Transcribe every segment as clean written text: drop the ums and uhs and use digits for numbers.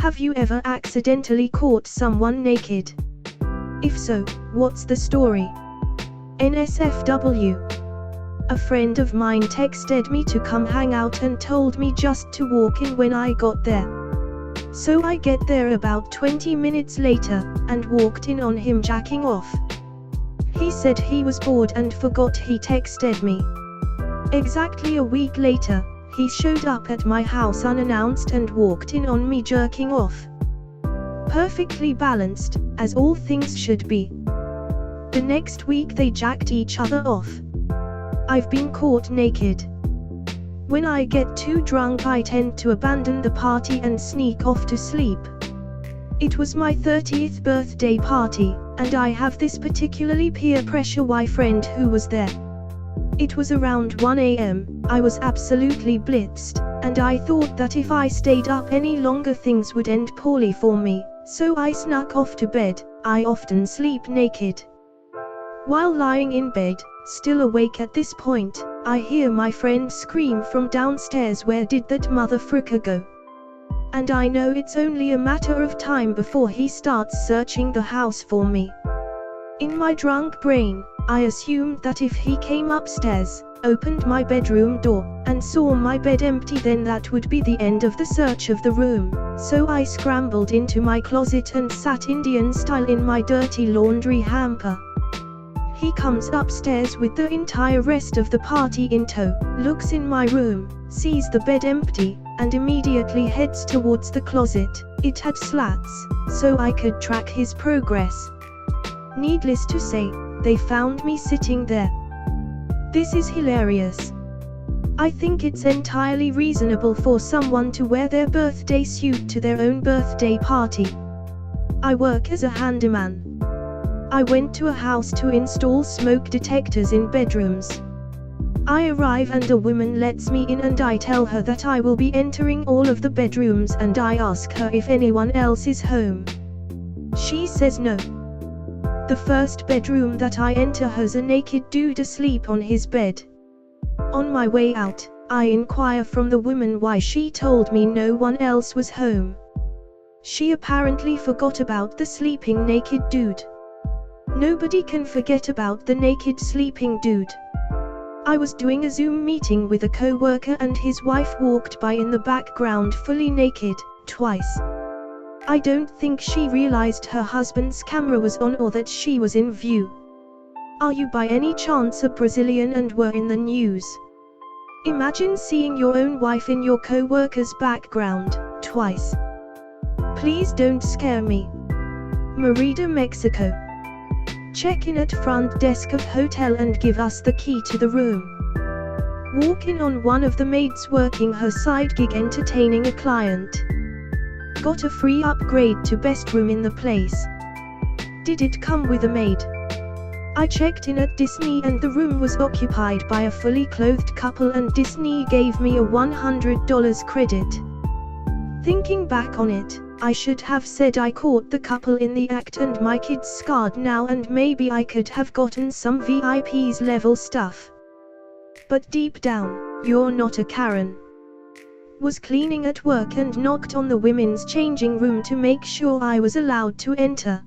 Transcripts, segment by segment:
Have you ever accidentally caught someone naked? If so, what's the story? NSFW. A friend of mine texted me to come hang out and told me just to walk in when I got there. So I get there about 20 minutes later, and walked in on him jacking off. He said he was bored and forgot he texted me. Exactly a week later, he showed up at my house unannounced and walked in on me jerking off. Perfectly balanced, as all things should be. The next week they jacked each other off. I've been caught naked. When I get too drunk I tend to abandon the party and sneak off to sleep. It was my 30th birthday party, and I have this particularly peer pressure Y friend who was there. It was around 1 AM, I was absolutely blitzed, and I thought that if I stayed up any longer things would end poorly for me, so I snuck off to bed. I often sleep naked. While lying in bed, still awake at this point, I hear my friend scream from downstairs, "Where did that motherfricker go?" And I know it's only a matter of time before he starts searching the house for me. In my drunk brain, I assumed that if he came upstairs, opened my bedroom door, and saw my bed empty, then that would be the end of the search of the room. So I scrambled into my closet and sat Indian style in my dirty laundry hamper. He comes upstairs with the entire rest of the party in tow, looks in my room, sees the bed empty, and immediately heads towards the closet. It had slats, so I could track his progress. Needless to say, they found me sitting there. This is hilarious. I think it's entirely reasonable for someone to wear their birthday suit to their own birthday party. I work as a handyman. I went to a house to install smoke detectors in bedrooms. I arrive and a woman lets me in, and I tell her that I will be entering all of the bedrooms, and I ask her if anyone else is home. She says no. The first bedroom that I enter has a naked dude asleep on his bed. On my way out, I inquire from the woman why she told me no one else was home. She apparently forgot about the sleeping naked dude. Nobody can forget about the naked sleeping dude. I was doing a Zoom meeting with a co-worker and his wife walked by in the background fully naked, twice. I don't think she realized her husband's camera was on or that she was in view. Are you by any chance a Brazilian and were in the news? Imagine seeing your own wife in your co-worker's background, twice. Please don't scare me. Merida, Mexico. Check in at front desk of hotel and give us the key to the room. Walk in on one of the maids working her side gig entertaining a client. Got a free upgrade to best room in the place. Did it come with a maid? I checked in at Disney and the room was occupied by a fully clothed couple and Disney gave me a $100 credit. Thinking back on it, I should have said I caught the couple in the act and my kid's scarred now and maybe I could have gotten some VIP's level stuff. But deep down, you're not a Karen. Was cleaning at work and knocked on the women's changing room to make sure I was allowed to enter.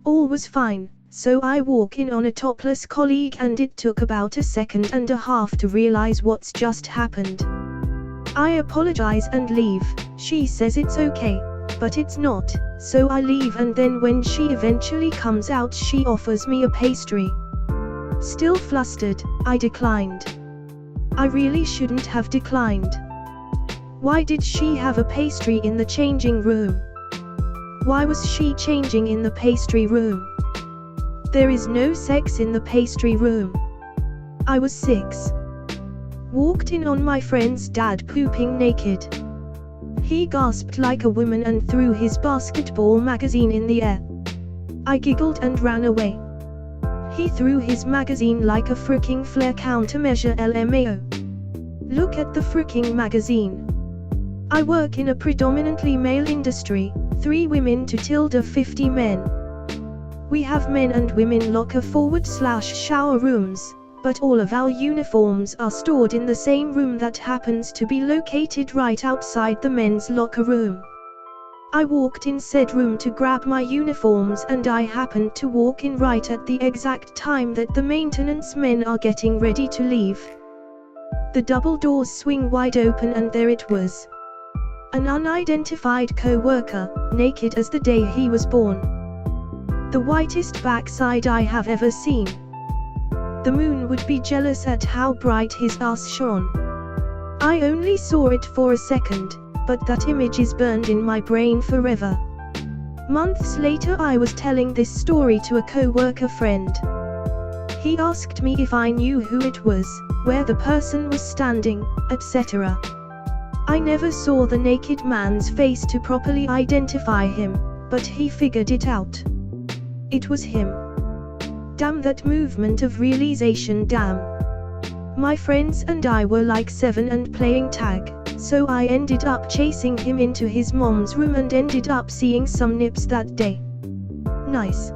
All was fine, so I walk in on a topless colleague and it took about a second and a half to realize what's just happened. I apologize and leave. She says it's okay. But it's not, so I leave and then when she eventually comes out she offers me a pastry. Still flustered, I declined. I really shouldn't have declined. Why did she have a pastry in the changing room? Why was she changing in the pastry room? There is no sex in the pastry room. I was 6. Walked in on my friend's dad pooping naked. He gasped like a woman and threw his basketball magazine in the air. I giggled and ran away. He threw his magazine like a fricking flare countermeasure LMAO. Look at the fricking magazine. I work in a predominantly male industry, 3 women to 50 men. We have men and women locker/shower rooms, but all of our uniforms are stored in the same room that happens to be located right outside the men's locker room. I walked in said room to grab my uniforms, and I happened to walk in right at the exact time that the maintenance men are getting ready to leave. The double doors swing wide open, and there it was. An unidentified co-worker, naked as the day he was born. The whitest backside I have ever seen. The moon would be jealous at how bright his ass shone. I only saw it for a second, but that image is burned in my brain forever. Months later I was telling this story to a co-worker friend. He asked me if I knew who it was, where the person was standing, etc. I never saw the naked man's face to properly identify him, but he figured it out. It was him. Damn, that movement of realization, damn. My friends and I were like 7 and playing tag, so I ended up chasing him into his mom's room and ended up seeing some nips that day. Nice.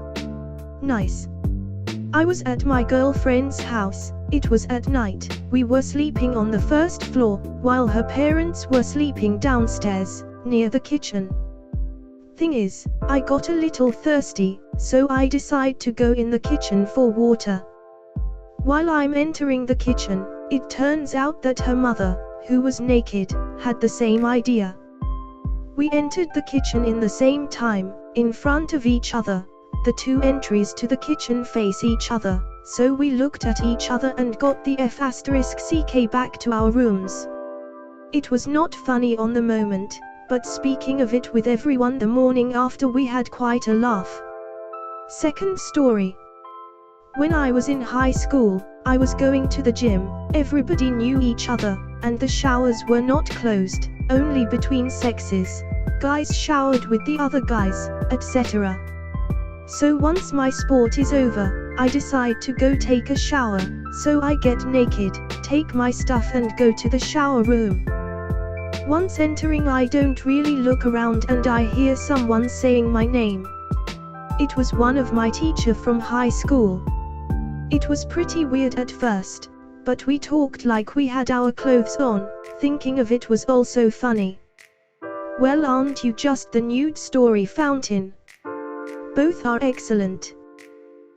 Nice. I was at my girlfriend's house. It was at night. We were sleeping on the first floor, while her parents were sleeping downstairs, near the kitchen. Thing is, I got a little thirsty, so I decide to go in the kitchen for water. While I'm entering the kitchen, it turns out that her mother, who was naked, had the same idea. We entered the kitchen in the same time, in front of each other. The two entries to the kitchen face each other, so we looked at each other and got the F***ck back to our rooms. It was not funny on the moment, but speaking of it with everyone the morning after, we had quite a laugh. Second story. When I was in high school, I was going to the gym. Everybody knew each other, and the showers were not closed, only between sexes. Guys showered with the other guys, etc. So once my sport is over, I decide to go take a shower, so I get naked, take my stuff and go to the shower room. Once entering, I don't really look around and I hear someone saying my name. It was one of my teacher from high school. It was pretty weird at first, but we talked like we had our clothes on. Thinking of it was also funny. Well, aren't you just the nude story fountain? Both are excellent.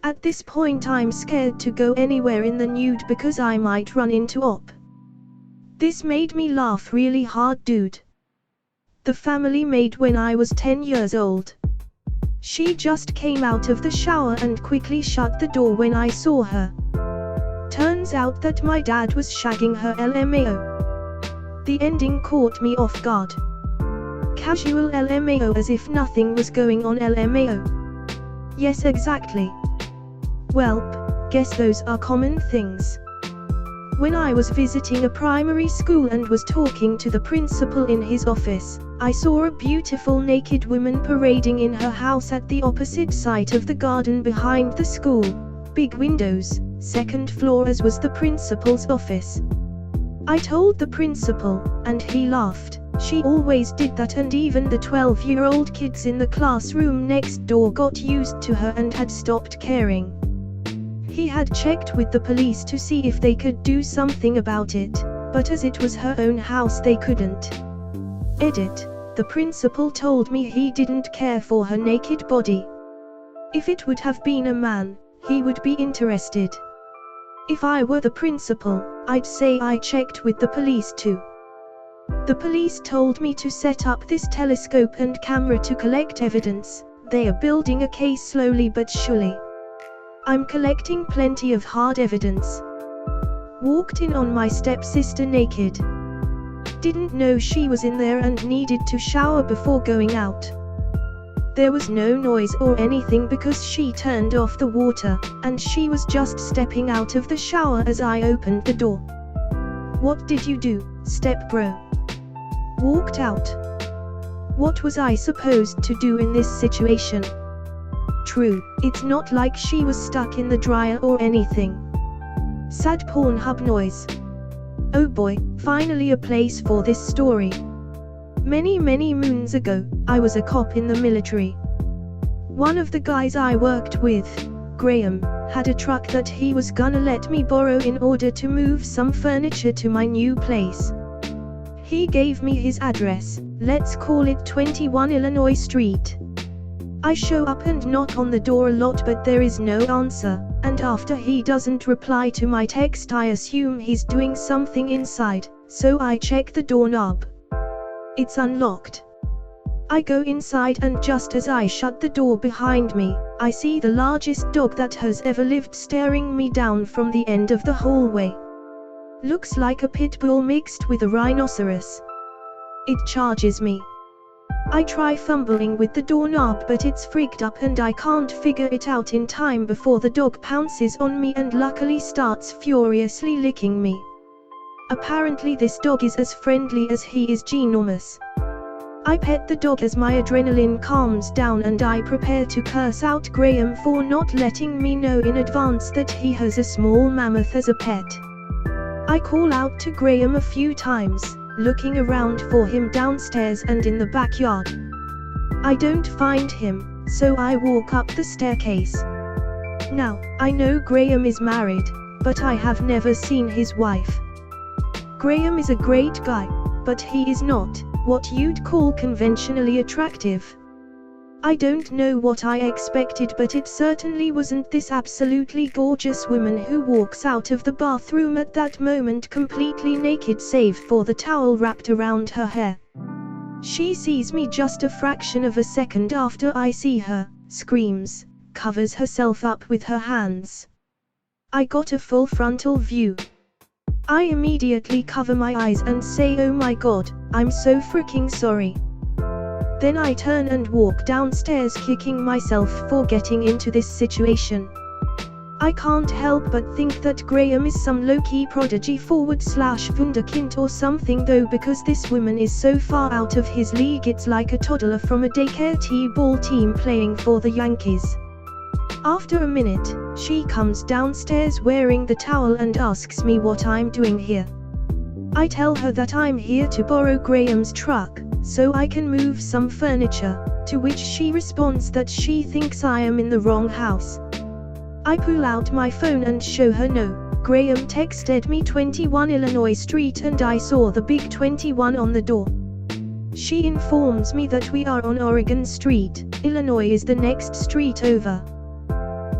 At this point I'm scared to go anywhere in the nude because I might run into op. This made me laugh really hard, dude. The family maid when I was 10 years old. She just came out of the shower and quickly shut the door when I saw her. Turns out that my dad was shagging her LMAO. The ending caught me off guard. Casual LMAO, as if nothing was going on LMAO. Yes, exactly. Welp, guess those are common things. When I was visiting a primary school and was talking to the principal in his office, I saw a beautiful naked woman parading in her house at the opposite side of the garden behind the school. Big windows, second floor, as was the principal's office. I told the principal, and he laughed. She always did that, and even the 12-year-old kids in the classroom next door got used to her and had stopped caring. He had checked with the police to see if they could do something about it, but as it was her own house they couldn't. Edit. The principal told me he didn't care for her naked body. If it would have been a man, he would be interested. If I were the principal, I'd say I checked with the police too. The police told me to set up this telescope and camera to collect evidence. They are building a case slowly but surely. I'm collecting plenty of hard evidence. Walked in on my stepsister naked. Didn't know she was in there and needed to shower before going out. There was no noise or anything because she turned off the water, and she was just stepping out of the shower as I opened the door. What did you do, step bro? Walked out. What was I supposed to do in this situation? True, it's not like she was stuck in the dryer or anything. Sad Pornhub noise. Oh boy, finally a place for this story. Many moons ago, I was a cop in the military. One of the guys I worked with, Graham, had a truck that he was gonna let me borrow in order to move some furniture to my new place. He gave me his address, Let's call it 21 Illinois Street. I show up and knock on the door a lot, but there is no answer, and after he doesn't reply to my text, I assume he's doing something inside, so I check the doorknob. It's unlocked. I go inside, and just as I shut the door behind me, I see the largest dog that has ever lived staring me down from the end of the hallway. Looks like a pit bull mixed with a rhinoceros. It charges me. I try fumbling with the doorknob, but it's frigged up and I can't figure it out in time before the dog pounces on me and luckily starts furiously licking me. Apparently this dog is as friendly as he is ginormous. I pet the dog as my adrenaline calms down and I prepare to curse out Graham for not letting me know in advance that he has a small mammoth as a pet. I call out to Graham a few times, looking around for him downstairs and in the backyard. I don't find him, so I walk up the staircase. Now, I know Graham is married, but I have never seen his wife. Graham is a great guy, but he is not what you'd call conventionally attractive. I don't know what I expected, but it certainly wasn't this absolutely gorgeous woman who walks out of the bathroom at that moment completely naked save for the towel wrapped around her hair. She sees me just a fraction of a second after I see her, screams, covers herself up with her hands. I got a full frontal view. I immediately cover my eyes and say, "Oh my god, I'm so freaking sorry." Then I turn and walk downstairs, kicking myself for getting into this situation. I can't help but think that Graham is some low-key prodigy / wunderkind or something though, because this woman is so far out of his league it's like a toddler from a daycare t-ball team playing for the Yankees. After a minute, she comes downstairs wearing the towel and asks me what I'm doing here. I tell her that I'm here to borrow Graham's truck, so I can move some furniture, to which she responds that she thinks I am in the wrong house. I pull out my phone and show her no. Graham texted me 21 Illinois Street and I saw the big 21 on the door. She informs me that we are on Oregon Street, Illinois is the next street over.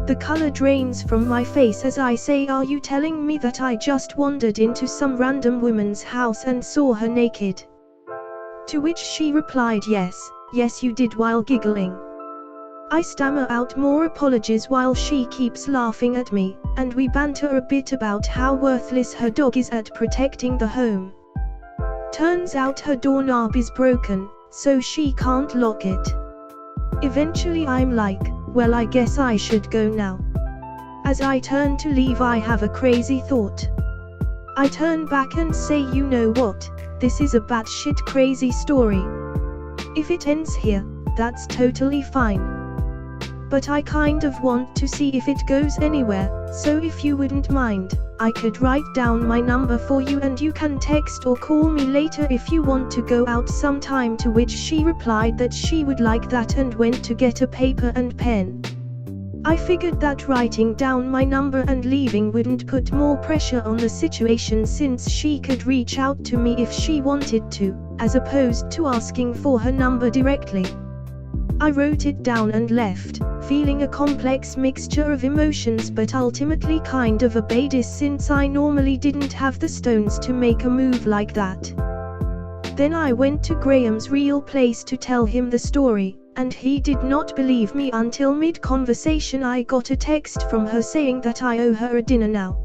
The color drains from my face as I say, "Are you telling me that I just wandered into some random woman's house and saw her naked?" To which she replied, yes you did," while giggling. I stammer out more apologies while she keeps laughing at me, and we banter a bit about how worthless her dog is at protecting the home. Turns out her doorknob is broken, so she can't lock it. Eventually I'm like, well, I guess I should go now. As I turn to leave, I have a crazy thought. I turn back and say, "You know what? This is a batshit crazy story. If it ends here, that's totally fine. But I kind of want to see if it goes anywhere, so if you wouldn't mind, I could write down my number for you and you can text or call me later if you want to go out sometime," to which she replied that she would like that and went to get a paper and pen. I figured that writing down my number and leaving wouldn't put more pressure on the situation since she could reach out to me if she wanted to, as opposed to asking for her number directly. I wrote it down and left, feeling a complex mixture of emotions, but ultimately kind of obeyed it since I normally didn't have the stones to make a move like that. Then I went to Graham's real place to tell him the story, and he did not believe me until mid-conversation I got a text from her saying that I owe her a dinner now.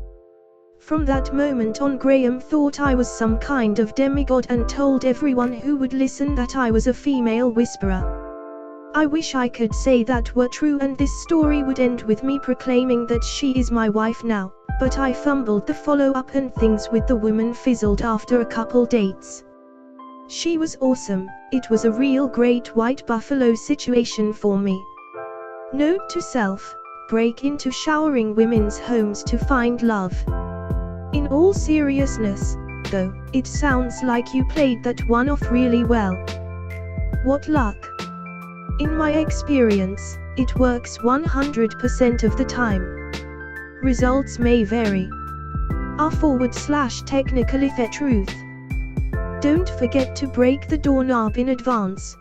From that moment on, Graham thought I was some kind of demigod and told everyone who would listen that I was a female whisperer. I wish I could say that were true and this story would end with me proclaiming that she is my wife now, but I fumbled the follow-up and things with the woman fizzled after a couple dates. She was awesome, it was a real great white buffalo situation for me. Note to self, break into showering women's homes to find love. In all seriousness, though, it sounds like you played that one off really well. What luck. In my experience, it works 100% of the time. Results may vary. r/technical if truth. Don't forget to break the doorknob in advance.